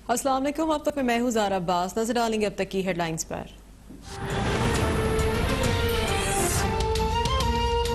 अस्सलाम वालेकुम। अब तक में मैं हूं ज़ारा अब्बास। नजर डालेंगे अब तक की हेडलाइंस पर।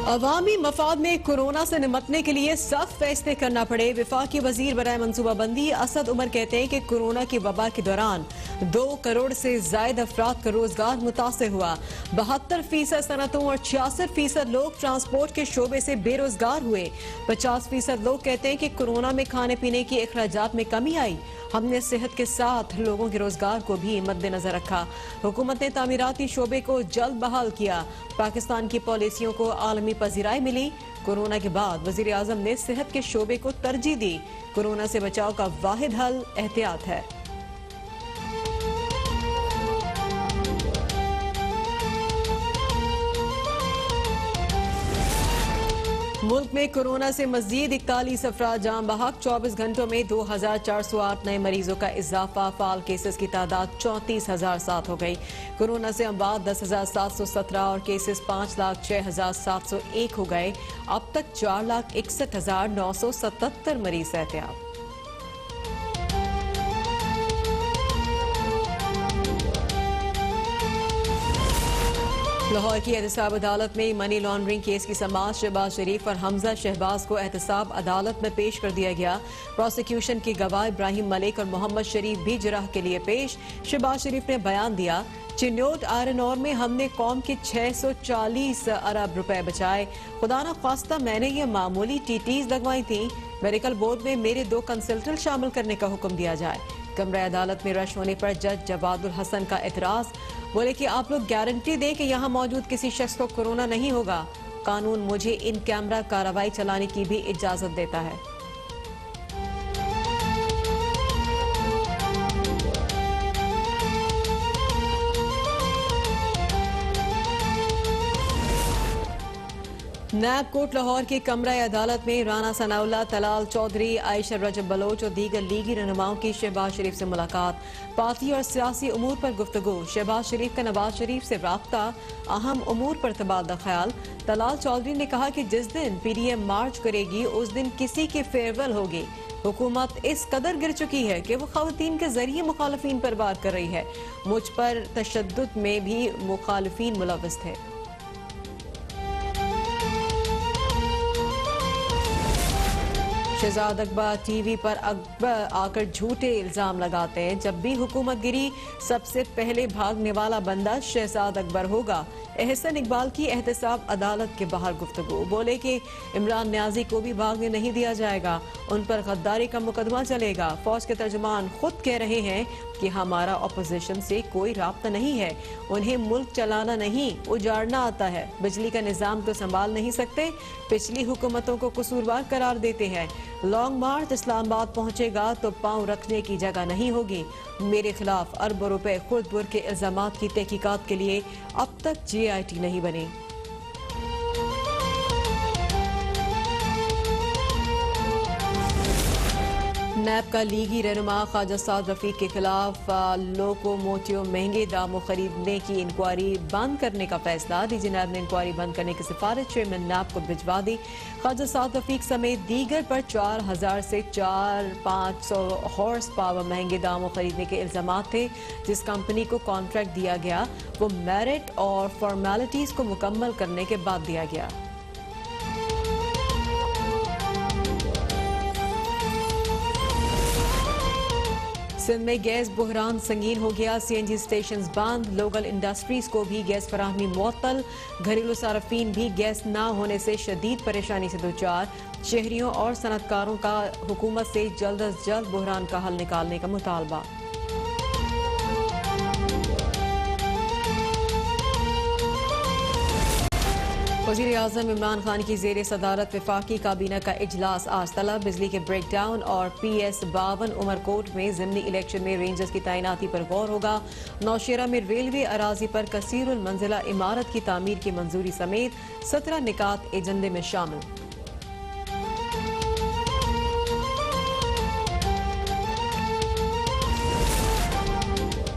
अवामी मफाद में कोरोना से निमटने के लिए सख्त फैसले करना पड़े। विफाकी वजीर बराए मनसूबाबंदी असद उमर कहते हैं कि कोरोना की वबा के दौरान 2 करोड़ से ज्यादा अफराद का रोजगार मुतासर हुआ। 72% सनतों और 66% लोग ट्रांसपोर्ट के शोबे से बेरोजगार हुए। 50% लोग कहते हैं कि कोरोना में खाने पीने की अखराजात में कमी आई। हमने सेहत के साथ लोगों के रोजगार को भी मद्देनजर रखा। हुकूमत ने तामीराती शोबे को जल्द बहाल किया। पाकिस्तान की पॉलिसियों को आलमी पजीराई मिली। कोरोना के बाद वजीर आजम ने सेहत के शोबे को तरजीह दी। कोरोना से बचाव का वाहिद हल एहतियात है। मुल्क में कोरोना से मजीद 41 अफराद जान बहक। 24 घंटों में 2408 नए मरीजों का इजाफा। फाल केसेस की तादाद 34,007 हो गई। कोरोना से अमवात 10,717 और केसेस 5,06,701 हो गए। अब तक 4,61,977 मरीज एहतियात। लाहौर की एहतसाब अदालत में मनी लॉन्ड्रिंग केस की समाअत। शहबाज शरीफ और हमजा शहबाज को एहतसाब अदालत में पेश कर दिया गया। प्रोसिक्यूशन के गवाह इब्राहिम मलिक और मोहम्मद शरीफ भी जराह के लिए पेश। शहबाज शरीफ ने बयान दिया, चिन्योट आयरन ओर में हमने कौम के 640 अरब रुपए बचाए। खुदा न ख्वास्ता मैंने ये मामूली टीटीज लगवाई थी। मेडिकल बोर्ड में मेरे 2 कंसल्टेंट शामिल करने का हुक्म दिया जाए। कमरा अदालत में रश होने पर जज जवादुल हसन का एतराज। बोले कि आप लोग गारंटी दें कि यहाँ मौजूद किसी शख्स को कोरोना नहीं होगा। कानून मुझे इन कैमरा कार्रवाई चलाने की भी इजाजत देता है। नैब कोर्ट लाहौर की कमरा अदालत में राना सनाउल्लाह, तलाल चौधरी, आयशा रजब बलोच और दीगर लीगी रहनुमाओं की शहबाज शरीफ से मुलाकात। पार्टी और सियासी उमूर पर गुफ्तगू। शहबाज शरीफ का नवाज शरीफ से राब्ता, अहम उमूर पर तबादला ख्याल। तलाल चौधरी ने कहा कि जिस दिन PDM मार्च करेगी उस दिन किसी की फेयरवेल होगी। हुकूमत इस कदर गिर चुकी है कि वो खवातीन के जरिए मुखालफीन पर वार कर रही है। मुझ पर तशद्दुद में भी मुखालफीन मुलव्वस थे। शहजाद अकबर टीवी पर अकबर आकर झूठे इल्जाम लगाते हैं। जब भी हुकूमत गिरी सबसे पहले भागने वाला बंदा शहजाद अकबर होगा। एहसन इकबाल की एहतसाब अदालत के बाहर गुफ्तगू। बोले कि इमरान न्याजी को भी भागने नहीं दिया जाएगा। उन पर गद्दारी का मुकदमा चलेगा। फौज के तर्जुमान खुद कह रहे हैं कि हमारा अपोजिशन से कोई राब्ता नहीं है। उन्हें मुल्क चलाना नहीं उजाड़ना आता है। बिजली का निजाम तो संभाल नहीं सकते। पिछली हुकूमतों को कसूरवार करार देते हैं। लॉन्ग मार्च इस्लामाबाद पहुंचेगा तो पांव रखने की जगह नहीं होगी। मेरे खिलाफ अरबों रुपए खुर्द-बुर्द के इल्जामात की तहकीकात के लिए अब तक JIT नहीं बनी। नैब का लीगी रहनुमा ख्वाजा साद रफीक के खिलाफ लोकोमोटिव महंगे दामों खरीदने की इंक्वायरी बंद करने का फैसला। डीजी नैब ने इंक्वायरी बंद करने की सिफारिश चेयरमैन नैब को भिजवा दी। ख्वाजा साद रफीक समेत दीगर पर 4,000 से 4,500 हॉर्स पावर महंगे दामों खरीदने के इल्जामात थे। जिस कंपनी को कॉन्ट्रैक्ट दिया गया वो मेरिट और फॉर्मेलिटीज को मुकम्मल करने के बाद दिया गया। सिंध में गैस बहरान संगीन हो गया। CNG स्टेशन बंद। लोकल इंडस्ट्रीज को भी गैस फराहमी मुअत्तल। घरेलू सार्फिन भी गैस न होने से शदीद परेशानी से दोचार। शहरियों और सनतकारों का हुकूमत से जल्द अज जल्द बहरान का हल निकालने का मुतालबा। वज़ीर आज़म इमरान खान की ज़ेर सदारत वफाकी काबीना का इजलास आज तलब। बिजली के ब्रेक डाउन और PS52 उमरकोट में ज़िमनी इलेक्शन में रेंजर्स की तैनाती पर गौर होगा। नौशेरा में रेलवे अराजी पर कसीरुल मंजिला इमारत की तामीर की मंजूरी समेत 17 निकात एजेंडे में शामिल।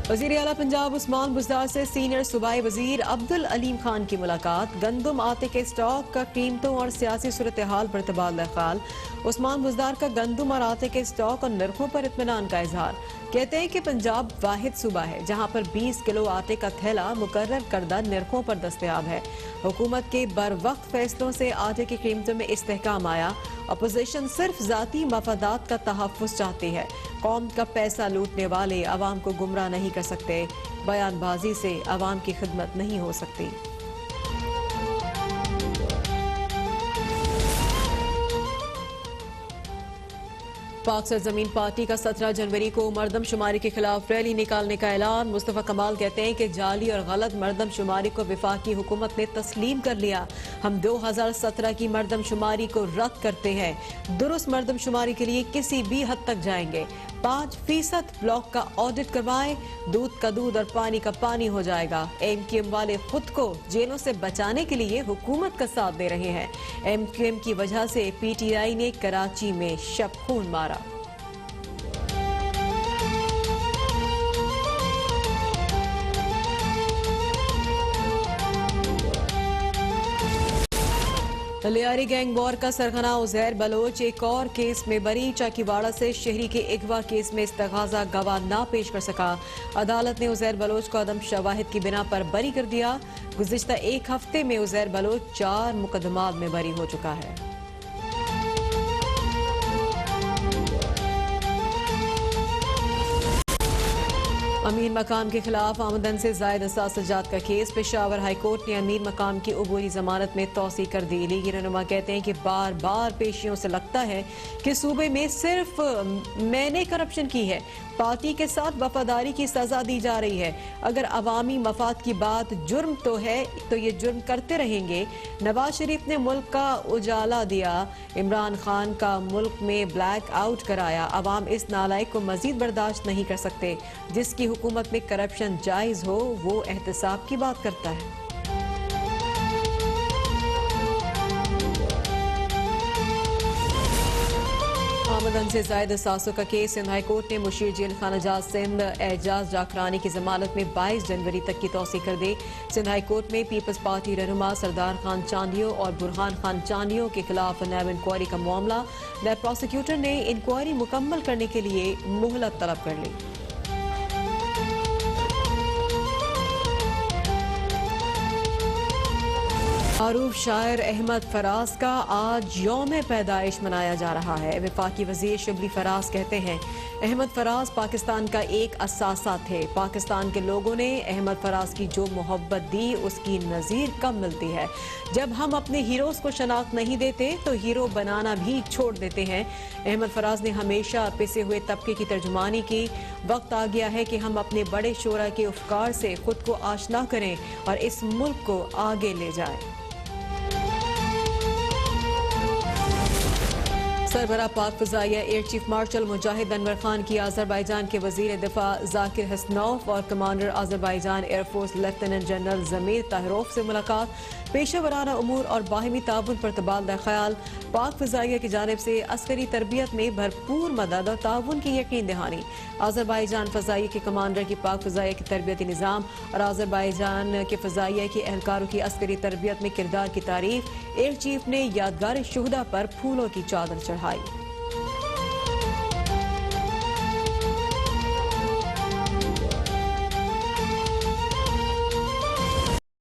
वज़ीर आला पंजाब उस्मान बुज़दार से सीनियर सूबाई वज़ीर अब्दुल अलीम खान की मुलाकात। गंदम आटे के स्टॉक का कीमतों और सियासी सूरत हाल पर तबादला ख्याल। उस्मान बुज़दार का गंदम और आटे के स्टॉक और नरखों पर इत्मीनान का इजहार। कहते हैं कि पंजाब वाहिद सूबा है जहां पर 20 किलो आटे का थैला मुकर्रर करदा नरखों पर दस्तयाब है। हुकूमत के बर वक्त फैसलों से आटे की कीमतों में इस्तेहकाम आया। अपोजिशन सिर्फ जाती मफादात का तहफ़्फ़ुज़ चाहती है। कौम का पैसा लूटने वाले अवाम को गुमराह नहीं कर सकते। बयानबाजी से अवाम की खिदमत नहीं हो सकती। पाक सरजमीन पार्टी का 17 जनवरी को मरदमशुमारी के खिलाफ रैली निकालने का ऐलान। मुस्तफा कमाल कहते हैं कि जाली और गलत मरदमशुमारी को वफाकी हुकूमत ने तस्लीम कर लिया। हम 2017 की मरदमशुमारी को रद्द करते हैं। दुरुस्त मरदमशुमारी के लिए किसी भी हद तक जाएंगे। 5% ब्लॉक का ऑडिट करवाएं, दूध का दूध और पानी का पानी हो जाएगा। MQM वाले खुद को जेलों से बचाने के लिए हुकूमत का साथ दे रहे हैं। MQM की वजह से PTI ने कराची में शब खून मारा। लियारी गैंग वॉर का सरगना उजैर बलोच एक और केस में बरी। चाकीवाड़ा से शहरी के अगवा केस में इस्तगाजा गवाह ना पेश कर सका। अदालत ने उजैर बलोच को अदम शवाहिद की बिना पर बरी कर दिया। गुज़िश्ता एक हफ्ते में उजैर बलोच 4 मुकदमात में बरी हो चुका है। अमीर मकाम के खिलाफ आमदन से जायद असासजात का केस। पेशावर हाईकोर्ट ने अमीर मकाम की अबूरी जमानत में तोसी कर दी। लीगी रहनुमा कहते हैं कि बार बार पेशियों से लगता है कि सूबे में सिर्फ मैंने करप्शन की है। पार्टी के साथ वफादारी की सजा दी जा रही है। अगर अवामी मफाद की बात जुर्म तो है तो ये जुर्म करते रहेंगे। नवाज शरीफ ने मुल्क का उजाला दिया। इमरान खान का मुल्क में ब्लैक आउट कराया। अवाम इस नालायक को मजीद बर्दाश्त नहीं कर सकते। जिसकी हुकूमत में करप्शन जायज हो वो एहतसाब की बात करता है। आमदन से जायद असासों का केस। सिंध हाई कोर्ट ने मुशीर जेल खानाजात सिंध एजाज जाकरानी की जमानत में 22 जनवरी तक की तोसी कर दी। सिंध हाई कोर्ट में पीपल्स पार्टी रहनुमा सरदार खान चांदियो और बुरहान खान चांदियो के खिलाफ नैब इंक्वायरी का मामला। नैब प्रोसिक्यूटर ने इंक्वायरी मुकम्मल करने के लिए मोहलत तलब कर ली। मारूफ शायर अहमद फराज का आज यौम पैदाइश मनाया जा रहा है। वफाकी वजीर शिबली फराज कहते हैं अहमद फराज पाकिस्तान का एक असासा थे। पाकिस्तान के लोगों ने अहमद फराज की जो मोहब्बत दी उसकी नज़ीर कम मिलती है। जब हम अपने हीरोज़ को शनाख्त नहीं देते तो हीरो बनाना भी छोड़ देते हैं। अहमद फराज ने हमेशा पिसे हुए तबके की तर्जुमानी की। वक्त आ गया है कि हम अपने बड़े शोरा के अफकार से खुद को आशना करें और इस मुल्क को आगे ले जाएं। सरबरा पाक फ़िज़ाइया air chief marshal Mujahid Anwar Khan की आज़रबाईजान के वज़ीर दिफा जाकिर हसनौफ और commander Azerbaijan air force lieutenant general Zamir Tahirov से मुलाकात। पेशेवराना उमूर और बाहिमी ताउन पर तबादला ख्याल। पाक फ़िज़ाइया की जानिब से अस्करी तरबियत में भरपूर मदद और ताउन की यकीन दहानी। आज़रबाईजान फ़िज़ाइया के कमांडर की पाक फ़िज़ाइया की तरबियती निज़ाम और आज़रबाईजान के फ़िज़ाइया के एहलकारों की अस्करी तरबियत में किरदार की तारीफ। एयर चीफ ने यादगार शुहदा पर फूलों की चादर चढ़ाई।